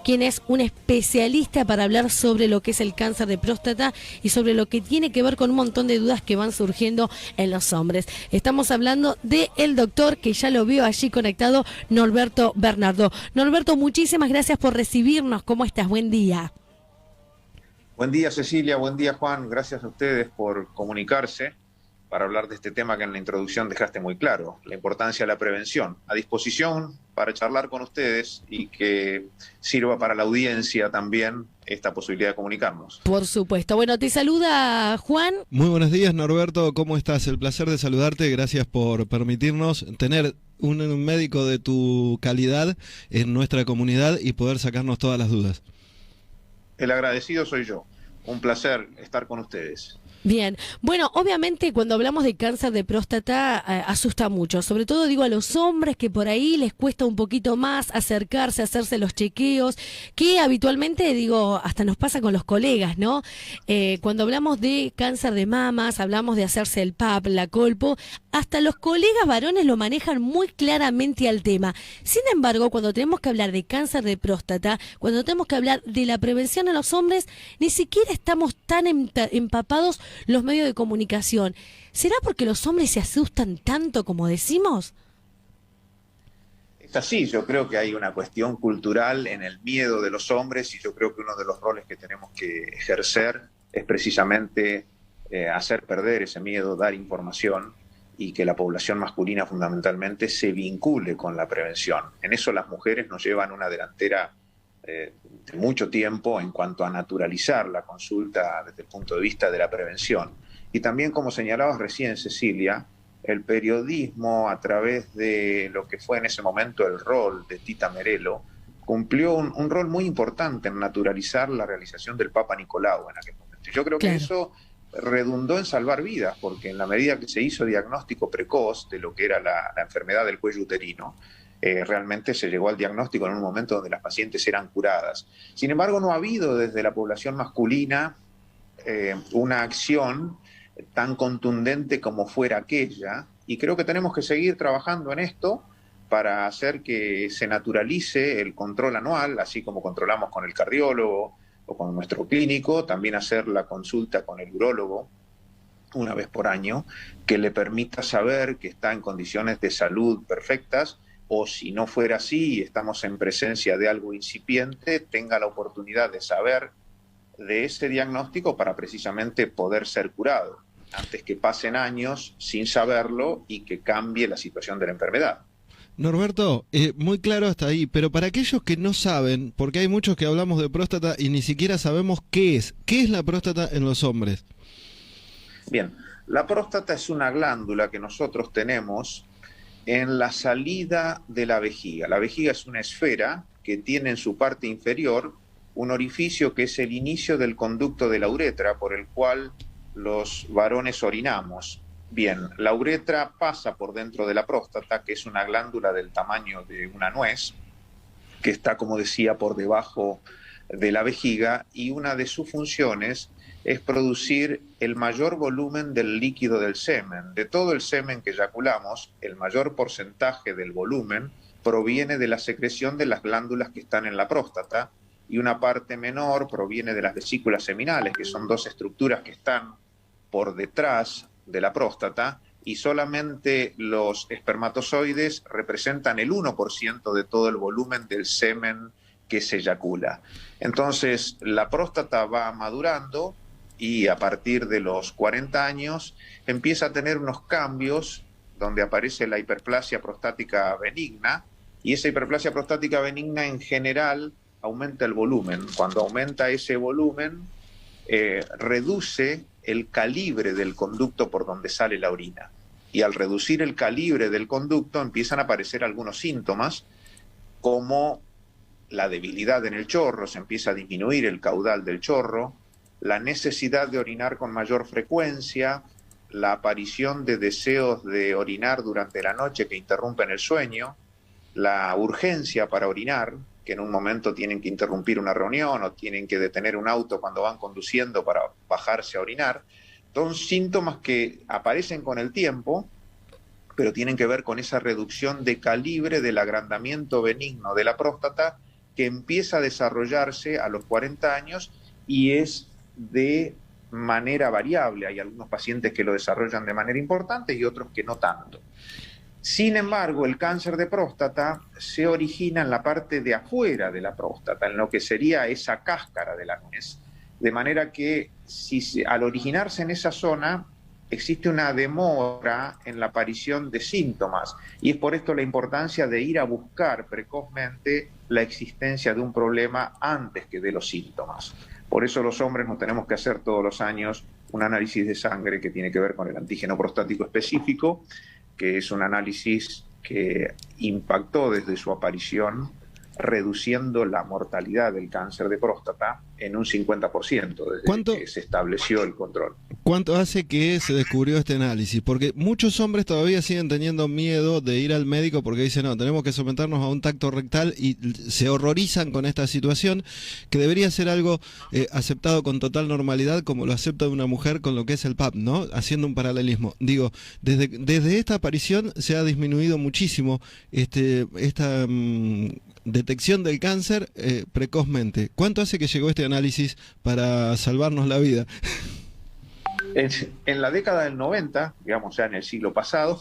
quien es un especialista para hablar sobre lo que es el cáncer de próstata y sobre lo que tiene que ver con un montón de dudas que van surgiendo en los hombres. Estamos hablando del doctor, que ya lo veo allí conectado, Norberto Bernardo. Norberto, muchísimas gracias por recibirnos. ¿Cómo estás? Buen día. Buen día, Cecilia, buen día, Juan. Gracias a ustedes por comunicarse para hablar de este tema que en la introducción dejaste muy claro, la importancia de la prevención. A disposición para charlar con ustedes y que sirva para la audiencia también esta posibilidad de comunicarnos. Por supuesto. Bueno, te saluda Juan. Muy buenos días, Norberto. ¿Cómo estás? El placer de saludarte. Gracias por permitirnos tener un médico de tu calidad en nuestra comunidad y poder sacarnos todas las dudas. El agradecido soy yo. Un placer estar con ustedes. Bien, bueno, obviamente cuando hablamos de cáncer de próstata asusta mucho, sobre todo digo a los hombres que por ahí les cuesta un poquito más acercarse, hacerse los chequeos, que habitualmente digo, hasta nos pasa con los colegas, ¿no? Cuando hablamos de cáncer de mamas, hablamos de hacerse el PAP, la colpo, hasta los colegas varones lo manejan muy claramente al tema. Sin embargo, cuando tenemos que hablar de cáncer de próstata, cuando tenemos que hablar de la prevención a los hombres, ni siquiera estamos tan empapados los medios de comunicación. ¿Será porque los hombres se asustan tanto como decimos? Es así, yo creo que hay una cuestión cultural en el miedo de los hombres y yo creo que uno de los roles que tenemos que ejercer es precisamente hacer perder ese miedo, dar información y que la población masculina fundamentalmente se vincule con la prevención. En eso las mujeres nos llevan una delantera de mucho tiempo en cuanto a naturalizar la consulta desde el punto de vista de la prevención. Y también, como señalabas recién, Cecilia, el periodismo, a través de lo que fue en ese momento el rol de Tita Merello, cumplió un rol muy importante en naturalizar la realización del Papa Nicolau en aquel momento. Yo creo que eso redundó en salvar vidas, porque en la medida que se hizo diagnóstico precoz de lo que era la enfermedad del cuello uterino, realmente se llegó al diagnóstico en un momento donde las pacientes eran curadas. Sin embargo, no ha habido desde la población masculina una acción tan contundente como fuera aquella, y creo que tenemos que seguir trabajando en esto para hacer que se naturalice el control anual, así como controlamos con el cardiólogo o con nuestro clínico, también hacer la consulta con el urólogo una vez por año, que le permita saber que está en condiciones de salud perfectas, o si no fuera así y estamos en presencia de algo incipiente, tenga la oportunidad de saber de ese diagnóstico para precisamente poder ser curado, antes que pasen años sin saberlo y que cambie la situación de la enfermedad. Norberto, muy claro hasta ahí, pero para aquellos que no saben, porque hay muchos que hablamos de próstata y ni siquiera sabemos qué es la próstata en los hombres. Bien, la próstata es una glándula que nosotros tenemos en la salida de la vejiga. La vejiga es una esfera que tiene en su parte inferior un orificio que es el inicio del conducto de la uretra por el cual los varones orinamos. Bien, la uretra pasa por dentro de la próstata, que es una glándula del tamaño de una nuez, que está, como decía, por debajo de la vejiga, y una de sus funciones es producir el mayor volumen del líquido del semen. De todo el semen que eyaculamos, el mayor porcentaje del volumen proviene de la secreción de las glándulas que están en la próstata, y una parte menor proviene de las vesículas seminales, que son dos estructuras que están por detrás de la próstata, y solamente los espermatozoides representan el 1% de todo el volumen del semen que se eyacula. Entonces, la próstata va madurando y a partir de los 40 años empieza a tener unos cambios donde aparece la hiperplasia prostática benigna, y esa hiperplasia prostática benigna en general aumenta el volumen. Cuando aumenta ese volumen, reduce el calibre del conducto por donde sale la orina. Y al reducir el calibre del conducto empiezan a aparecer algunos síntomas como la debilidad en el chorro, se empieza a disminuir el caudal del chorro, la necesidad de orinar con mayor frecuencia, la aparición de deseos de orinar durante la noche que interrumpen el sueño, la urgencia para orinar, que en un momento tienen que interrumpir una reunión o tienen que detener un auto cuando van conduciendo para bajarse a orinar. Son síntomas que aparecen con el tiempo, pero tienen que ver con esa reducción de calibre del agrandamiento benigno de la próstata, que empieza a desarrollarse a los 40 años y es de manera variable. Hay algunos pacientes que lo desarrollan de manera importante y otros que no tanto. Sin embargo, el cáncer de próstata se origina en la parte de afuera de la próstata, en lo que sería esa cáscara de la nuez. De manera que al originarse en esa zona existe una demora en la aparición de síntomas, y es por esto la importancia de ir a buscar precozmente la existencia de un problema antes que de los síntomas. Por eso los hombres nos tenemos que hacer todos los años un análisis de sangre que tiene que ver con el antígeno prostático específico, que es un análisis que impactó desde su aparición, reduciendo la mortalidad del cáncer de próstata en un 50% desde que se estableció el control. ¿Cuánto hace que se descubrió este análisis? Porque muchos hombres todavía siguen teniendo miedo de ir al médico porque dicen, no, tenemos que someternos a un tacto rectal, y se horrorizan con esta situación, que debería ser algo aceptado con total normalidad, como lo acepta una mujer con lo que es el PAP, ¿no? Haciendo un paralelismo. Digo, desde esta aparición se ha disminuido muchísimo esta detección del cáncer precozmente. ¿Cuánto hace que llegó este análisis para salvarnos la vida? En la década del 90, digamos ya en el siglo pasado,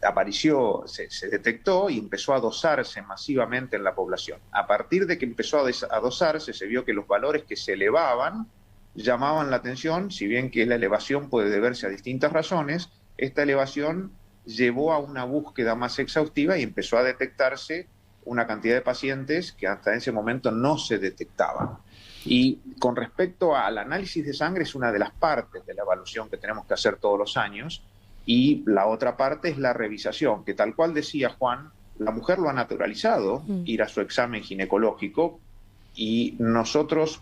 apareció, se detectó y empezó a dosarse masivamente en la población. A partir de que empezó a dosarse, se vio que los valores que se elevaban llamaban la atención, si bien que la elevación puede deberse a distintas razones. Esta elevación llevó a una búsqueda más exhaustiva y empezó a detectarse una cantidad de pacientes que hasta ese momento no se detectaban. Y con respecto al análisis de sangre, es una de las partes de la evaluación que tenemos que hacer todos los años, y la otra parte es la revisación, que tal cual decía Juan, la mujer lo ha naturalizado, ir a su examen ginecológico, y nosotros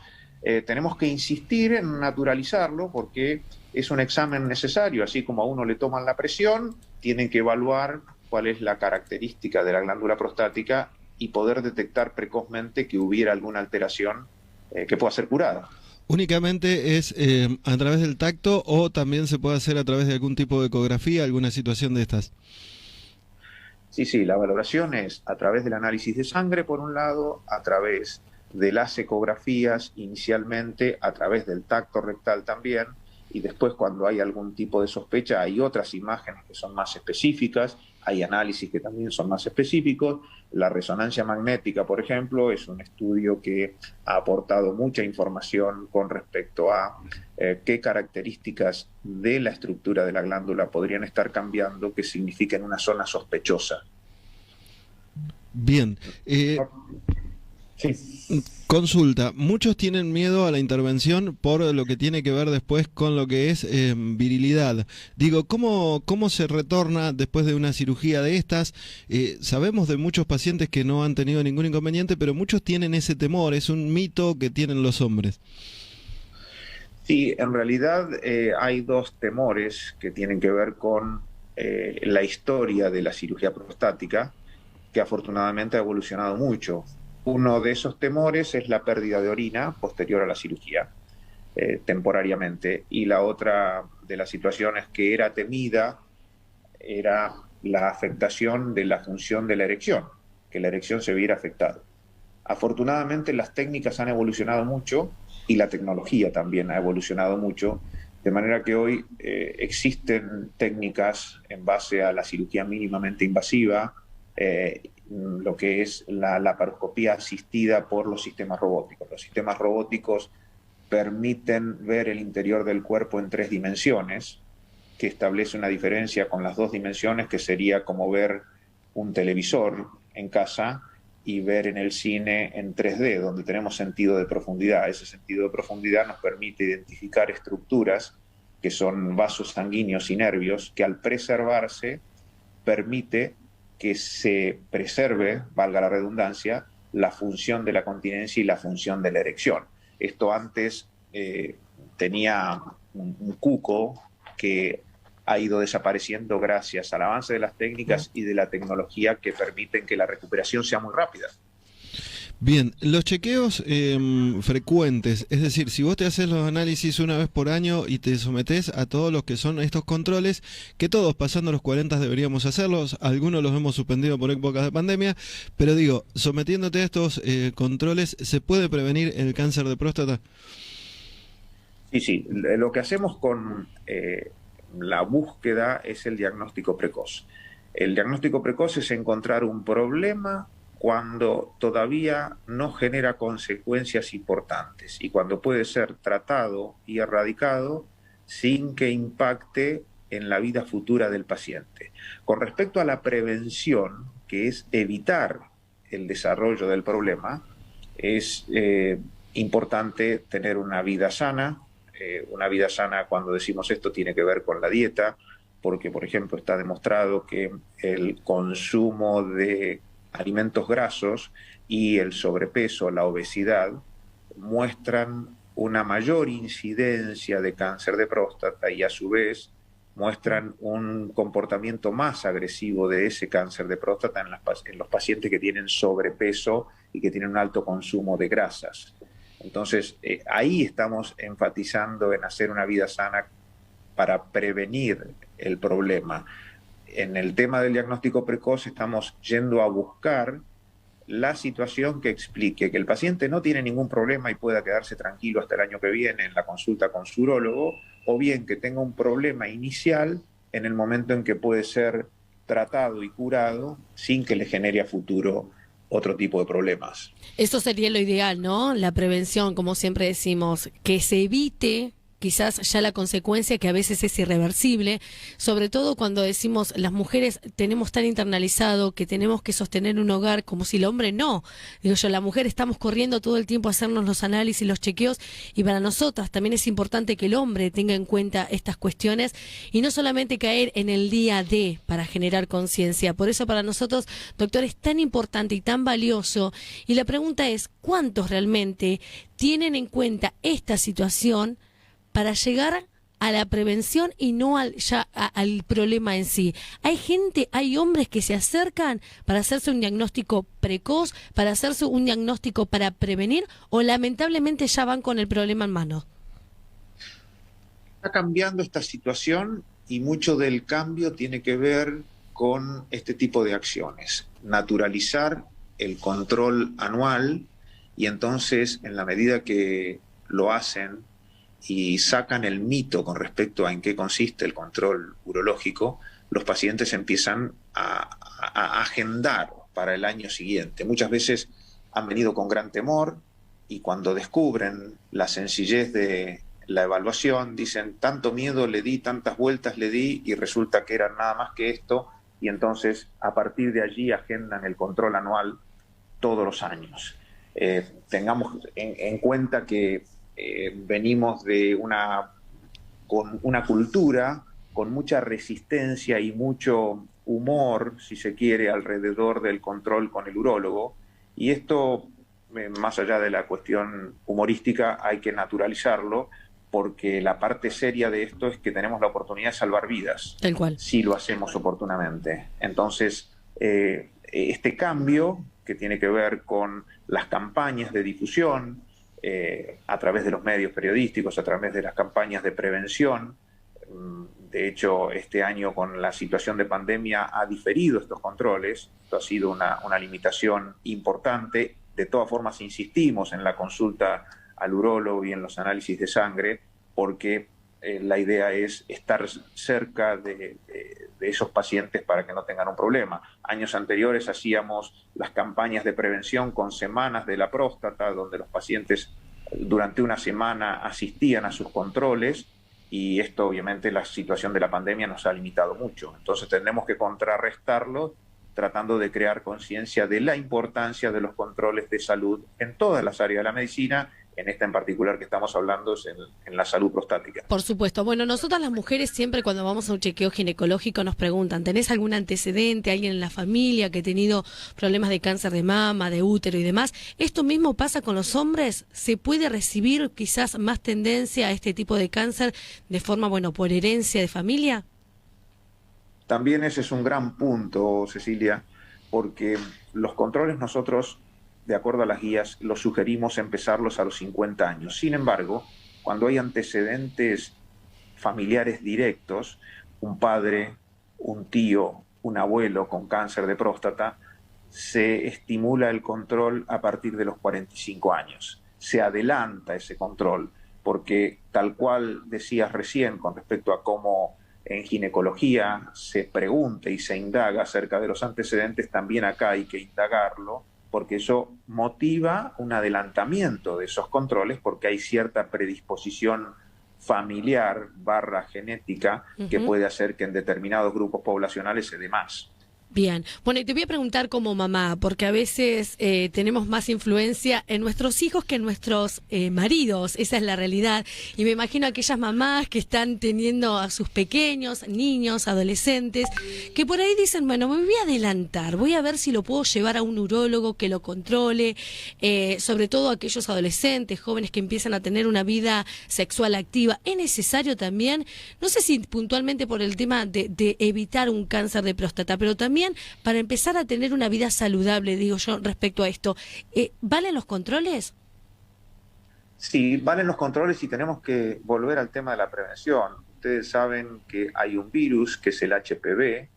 tenemos que insistir en naturalizarlo porque es un examen necesario. Así como a uno le toman la presión, tienen que evaluar cuál es la característica de la glándula prostática y poder detectar precozmente que hubiera alguna alteración que pueda ser curada. ¿Únicamente es a través del tacto o también se puede hacer a través de algún tipo de ecografía, alguna situación de estas? Sí, la valoración es a través del análisis de sangre, por un lado, a través de las ecografías inicialmente, a través del tacto rectal también, y después cuando hay algún tipo de sospecha hay otras imágenes que son más específicas, hay análisis que también son más específicos. La resonancia magnética, por ejemplo, es un estudio que ha aportado mucha información con respecto a qué características de la estructura de la glándula podrían estar cambiando, que significan una zona sospechosa. Bien. Sí. Consulta, muchos tienen miedo a la intervención por lo que tiene que ver después con lo que es virilidad. Digo, ¿cómo se retorna después de una cirugía de estas? Sabemos de muchos pacientes que no han tenido ningún inconveniente, pero muchos tienen ese temor, es un mito que tienen los hombres. Sí, en realidad hay dos temores que tienen que ver con la historia de la cirugía prostática, que afortunadamente ha evolucionado mucho. Uno de esos temores es la pérdida de orina posterior a la cirugía, temporariamente, y la otra de las situaciones que era temida era la afectación de la función de la erección, que la erección se viera afectada. Afortunadamente las técnicas han evolucionado mucho y la tecnología también ha evolucionado mucho, de manera que hoy existen técnicas en base a la cirugía mínimamente invasiva, lo que es la laparoscopía asistida por los sistemas robóticos. Los sistemas robóticos permiten ver el interior del cuerpo en 3 dimensiones, que establece una diferencia con las 2 dimensiones, que sería como ver un televisor en casa y ver en el cine en 3D, donde tenemos sentido de profundidad. Ese sentido de profundidad nos permite identificar estructuras que son vasos sanguíneos y nervios, que al preservarse permite que se preserve, valga la redundancia, la función de la continencia y la función de la erección. Esto antes tenía un cuco que ha ido desapareciendo gracias al avance de las técnicas y de la tecnología, que permiten que la recuperación sea muy rápida. Bien, los chequeos frecuentes, es decir, si vos te haces los análisis una vez por año y te sometés a todos los que son estos controles, que todos pasando los 40 deberíamos hacerlos, algunos los hemos suspendido por épocas de pandemia, pero digo, sometiéndote a estos controles, ¿se puede prevenir el cáncer de próstata? Sí, sí, lo que hacemos con la búsqueda es el diagnóstico precoz. El diagnóstico precoz es encontrar un problema cuando todavía no genera consecuencias importantes y cuando puede ser tratado y erradicado sin que impacte en la vida futura del paciente. Con respecto a la prevención, que es evitar el desarrollo del problema, es importante tener una vida sana. Una vida sana, cuando decimos esto, tiene que ver con la dieta, porque, por ejemplo, está demostrado que el consumo de alimentos grasos y el sobrepeso, la obesidad, muestran una mayor incidencia de cáncer de próstata y a su vez muestran un comportamiento más agresivo de ese cáncer de próstata en los pacientes que tienen sobrepeso y que tienen un alto consumo de grasas. Entonces, ahí estamos enfatizando en hacer una vida sana para prevenir el problema. En el tema del diagnóstico precoz estamos yendo a buscar la situación que explique que el paciente no tiene ningún problema y pueda quedarse tranquilo hasta el año que viene en la consulta con su urólogo, o bien que tenga un problema inicial en el momento en que puede ser tratado y curado sin que le genere a futuro otro tipo de problemas. Eso sería lo ideal, ¿no? La prevención, como siempre decimos, que se evite quizás ya la consecuencia que a veces es irreversible, sobre todo cuando decimos las mujeres tenemos tan internalizado que tenemos que sostener un hogar como si el hombre no. Digo yo, la mujer estamos corriendo todo el tiempo a hacernos los análisis, los chequeos, y para nosotras también es importante que el hombre tenga en cuenta estas cuestiones y no solamente caer en el día de para generar conciencia. Por eso para nosotros, doctor, es tan importante y tan valioso, y la pregunta es, ¿cuántos realmente tienen en cuenta esta situación para llegar a la prevención y no al problema en sí? Hay gente, hay hombres que se acercan para hacerse un diagnóstico precoz, para hacerse un diagnóstico para prevenir, o lamentablemente ya van con el problema en mano. Está cambiando esta situación y mucho del cambio tiene que ver con este tipo de acciones. Naturalizar el control anual, y entonces en la medida que lo hacen y sacan el mito con respecto a en qué consiste el control urológico, los pacientes empiezan a agendar para el año siguiente. Muchas veces han venido con gran temor y cuando descubren la sencillez de la evaluación, dicen, tanto miedo le di, tantas vueltas le di y resulta que era nada más que esto, y entonces a partir de allí agendan el control anual todos los años. Tengamos en cuenta que venimos con una cultura con mucha resistencia y mucho humor, si se quiere, alrededor del control con el urólogo, y esto, más allá de la cuestión humorística, hay que naturalizarlo, porque la parte seria de esto es que tenemos la oportunidad de salvar vidas, Tal cual, si lo hacemos oportunamente. Entonces, este cambio que tiene que ver con las campañas de difusión, a través de los medios periodísticos, a través de las campañas de prevención. De hecho, este año con la situación de pandemia ha diferido estos controles. Esto ha sido una limitación importante. De todas formas, insistimos en la consulta al urólogo y en los análisis de sangre, porque la idea es estar cerca de esos pacientes para que no tengan un problema. Años anteriores hacíamos las campañas de prevención con semanas de la próstata, donde los pacientes durante una semana asistían a sus controles, y esto obviamente la situación de la pandemia nos ha limitado mucho. Entonces tenemos que contrarrestarlo tratando de crear conciencia de la importancia de los controles de salud en todas las áreas de la medicina. En esta en particular que estamos hablando es en la salud prostática. Por supuesto. Bueno, nosotras las mujeres siempre cuando vamos a un chequeo ginecológico nos preguntan, ¿tenés algún antecedente, alguien en la familia que ha tenido problemas de cáncer de mama, de útero y demás? ¿Esto mismo pasa con los hombres? ¿Se puede recibir quizás más tendencia a este tipo de cáncer de forma, bueno, por herencia de familia? También ese es un gran punto, Cecilia, porque los controles nosotros de acuerdo a las guías, lo sugerimos empezarlos a los 50 años. Sin embargo, cuando hay antecedentes familiares directos, un padre, un tío, un abuelo con cáncer de próstata, se estimula el control a partir de los 45 años. Se adelanta ese control, porque tal cual decías recién con respecto a cómo en ginecología se pregunta y se indaga acerca de los antecedentes, también acá hay que indagarlo, porque eso motiva un adelantamiento de esos controles, porque hay cierta predisposición familiar / genética que puede hacer que en determinados grupos poblacionales se dé más. Bien, bueno, y te voy a preguntar como mamá, porque a veces tenemos más influencia en nuestros hijos que en nuestros maridos, esa es la realidad, y me imagino aquellas mamás que están teniendo a sus pequeños, niños, adolescentes, que por ahí dicen, bueno, me voy a adelantar, voy a ver si lo puedo llevar a un urólogo que lo controle, sobre todo aquellos adolescentes, jóvenes que empiezan a tener una vida sexual activa. ¿Es necesario también, no sé si puntualmente por el tema de evitar un cáncer de próstata, pero también para empezar a tener una vida saludable, digo yo, respecto a esto? ¿Valen los controles? Sí, valen los controles y tenemos que volver al tema de la prevención. Ustedes saben que hay un virus que es el HPV,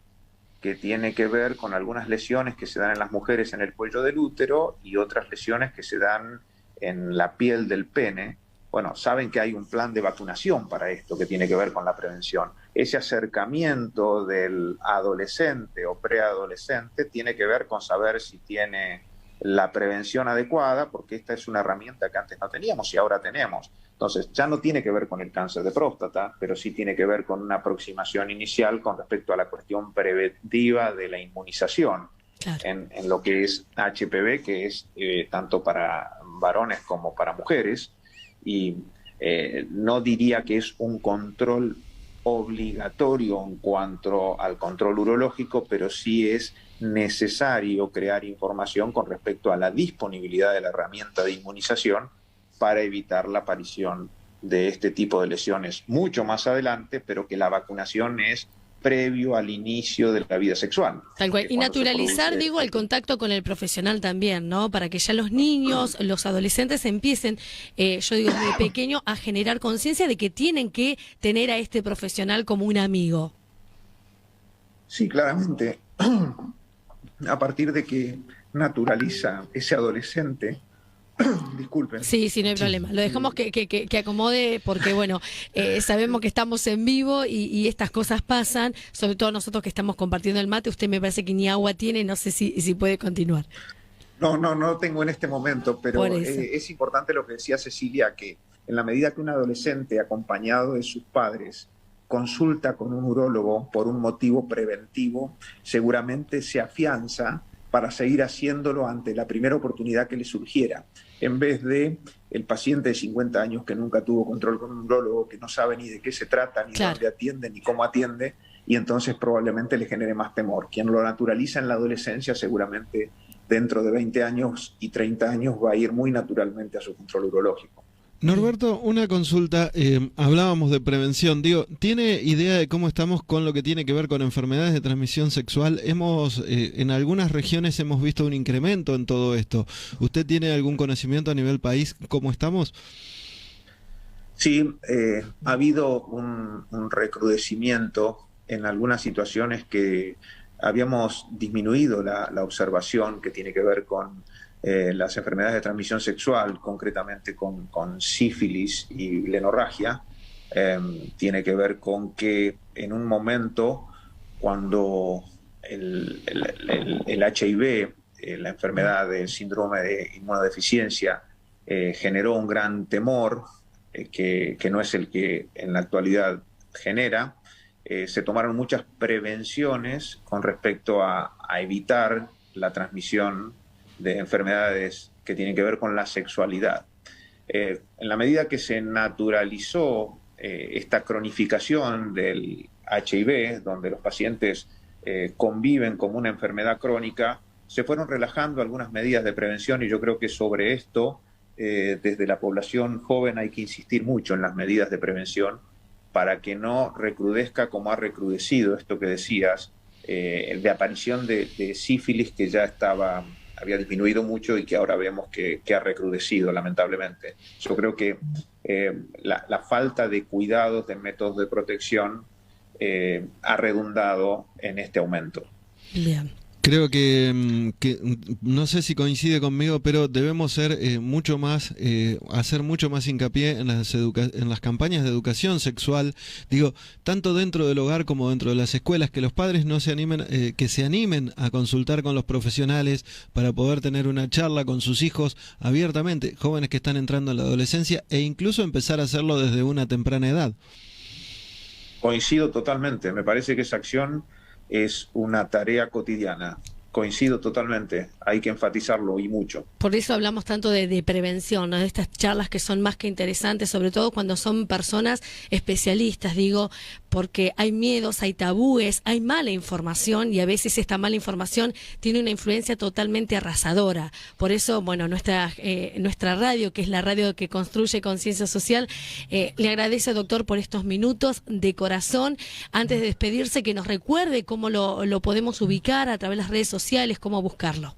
que tiene que ver con algunas lesiones que se dan en las mujeres en el cuello del útero y otras lesiones que se dan en la piel del pene. Bueno, saben que hay un plan de vacunación para esto que tiene que ver con la prevención. Ese acercamiento del adolescente o preadolescente tiene que ver con saber si tiene la prevención adecuada, porque esta es una herramienta que antes no teníamos y ahora tenemos. Entonces, ya no tiene que ver con el cáncer de próstata, pero sí tiene que ver con una aproximación inicial con respecto a la cuestión preventiva de la inmunización. Claro. En lo que es HPV, que es tanto para varones como para mujeres. Y no diría que es un control obligatorio en cuanto al control urológico, pero sí es necesario crear información con respecto a la disponibilidad de la herramienta de inmunización para evitar la aparición de este tipo de lesiones mucho más adelante, pero que la vacunación es previo al inicio de la vida sexual. Tal cual. Y naturalizar, digo, el contacto con el profesional también, ¿no? Para que ya los niños, los adolescentes empiecen, yo digo, desde pequeño, a generar conciencia de que tienen que tener a este profesional como un amigo. Sí, claramente. A partir de que naturaliza ese adolescente, disculpen. Sí, no hay problema. Lo dejamos que acomode porque, bueno, sabemos que estamos en vivo y estas cosas pasan, sobre todo nosotros que estamos compartiendo el mate. Usted me parece que ni agua tiene, no sé si puede continuar. No tengo en este momento, pero es importante lo que decía Cecilia, que en la medida que un adolescente acompañado de sus padres consulta con un urólogo por un motivo preventivo, seguramente se afianza para seguir haciéndolo ante la primera oportunidad que le surgiera, en vez de el paciente de 50 años que nunca tuvo control con un urólogo, que no sabe ni de qué se trata, ni dónde atiende, ni cómo atiende, y entonces probablemente le genere más temor. Quien lo naturaliza en la adolescencia seguramente dentro de 20 años y 30 años va a ir muy naturalmente a su control urológico. Norberto, una consulta, hablábamos de prevención, digo, ¿tiene idea de cómo estamos con lo que tiene que ver con enfermedades de transmisión sexual? En algunas regiones hemos visto un incremento en todo esto. ¿Usted tiene algún conocimiento a nivel país cómo estamos? Sí, ha habido un recrudecimiento en algunas situaciones que habíamos disminuido la observación que tiene que ver con las enfermedades de transmisión sexual, concretamente con sífilis y lenorragia. Tiene que ver con que en un momento, cuando el HIV, la enfermedad del síndrome de inmunodeficiencia, generó un gran temor, que no es el que en la actualidad genera, se tomaron muchas prevenciones con respecto a evitar la transmisión de enfermedades que tienen que ver con la sexualidad. En la medida que se naturalizó esta cronificación del HIV, donde los pacientes conviven como una enfermedad crónica, se fueron relajando algunas medidas de prevención y yo creo que sobre esto, desde la población joven hay que insistir mucho en las medidas de prevención para que no recrudezca como ha recrudecido esto que decías, de aparición de sífilis que ya estaba había disminuido mucho y que ahora vemos que ha recrudecido, lamentablemente. Yo creo que la falta de cuidados, de métodos de protección, ha redundado en este aumento. Bien. Creo que no sé si coincide conmigo, pero debemos ser mucho más, hacer mucho más hincapié en las campañas de educación sexual, digo, tanto dentro del hogar como dentro de las escuelas, que los padres no se animen, que se animen a consultar con los profesionales para poder tener una charla con sus hijos abiertamente, jóvenes que están entrando en la adolescencia, e incluso empezar a hacerlo desde una temprana edad. Coincido totalmente, me parece que esa acción es una tarea cotidiana. Coincido totalmente, hay que enfatizarlo y mucho. Por eso hablamos tanto de prevención, ¿no? De estas charlas que son más que interesantes, sobre todo cuando son personas especialistas, digo, porque hay miedos, hay tabúes, hay mala información y a veces esta mala información tiene una influencia totalmente arrasadora. Por eso, bueno, nuestra radio, que es la radio que construye conciencia social, le agradece, doctor, por estos minutos de corazón. Antes de despedirse, que nos recuerde cómo lo podemos ubicar a través de las redes sociales, cómo buscarlo.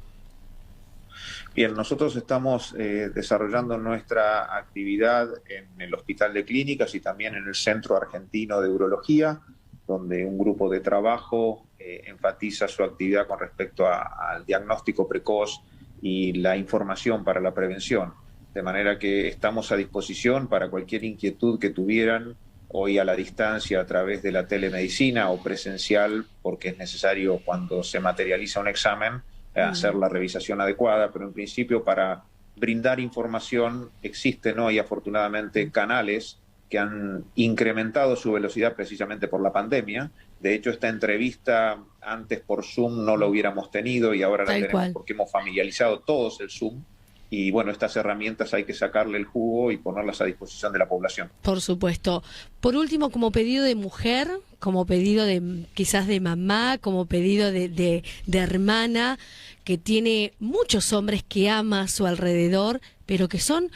Bien, nosotros estamos desarrollando nuestra actividad en el Hospital de Clínicas y también en el Centro Argentino de Urología, donde un grupo de trabajo enfatiza su actividad con respecto al diagnóstico precoz y la información para la prevención. De manera que estamos a disposición para cualquier inquietud que tuvieran, hoy a la distancia a través de la telemedicina o presencial, porque es necesario cuando se materializa un examen hacer la revisación adecuada, pero en principio para brindar información existen hoy afortunadamente canales que han incrementado su velocidad precisamente por la pandemia. De hecho, esta entrevista antes por Zoom no la hubiéramos tenido y ahora la tenemos porque hemos familiarizado todos el Zoom. Y bueno, estas herramientas hay que sacarle el jugo y ponerlas a disposición de la población. Por supuesto. Por último, como pedido de mujer, como pedido de quizás de mamá, como pedido de hermana, que tiene muchos hombres que ama a su alrededor, pero que son,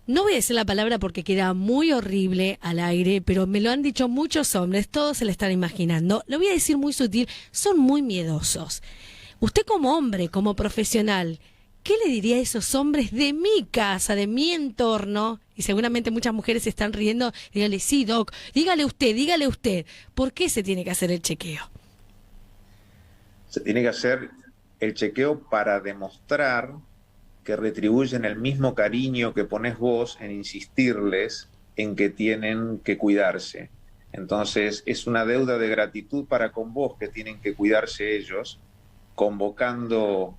no voy a decir la palabra porque queda muy horrible al aire, pero me lo han dicho muchos hombres, todos se le están imaginando, lo voy a decir muy sutil, son muy miedosos. Usted como hombre, como profesional, ¿qué le diría a esos hombres de mi casa, de mi entorno? Y seguramente muchas mujeres se están riendo. Dígale, sí, doc, dígale usted. ¿Por qué se tiene que hacer el chequeo? Se tiene que hacer el chequeo para demostrar que retribuyen el mismo cariño que pones vos en insistirles en que tienen que cuidarse. Entonces, es una deuda de gratitud para con vos que tienen que cuidarse ellos, convocando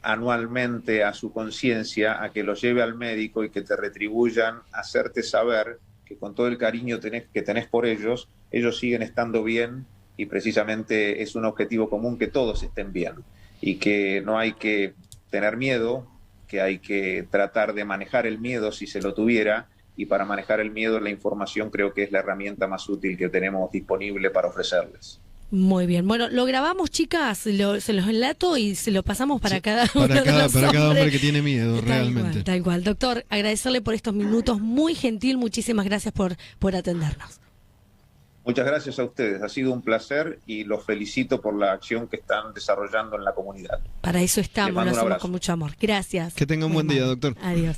anualmente a su conciencia a que los lleve al médico y que te retribuyan, hacerte saber que con todo el cariño que tenés por ellos, ellos siguen estando bien y precisamente es un objetivo común que todos estén bien y que no hay que tener miedo, que hay que tratar de manejar el miedo si se lo tuviera, y para manejar el miedo la información creo que es la herramienta más útil que tenemos disponible para ofrecerles. Muy bien. Bueno, lo grabamos, chicas, se los enlato y se lo pasamos para cada uno para cada hombre que tiene miedo, realmente. Tal cual. Doctor, agradecerle por estos minutos, muy gentil, muchísimas gracias por atendernos. Muchas gracias a ustedes, ha sido un placer y los felicito por la acción que están desarrollando en la comunidad. Para eso estamos, lo hacemos con mucho amor. Gracias. Que tenga un buen día, doctor. Adiós.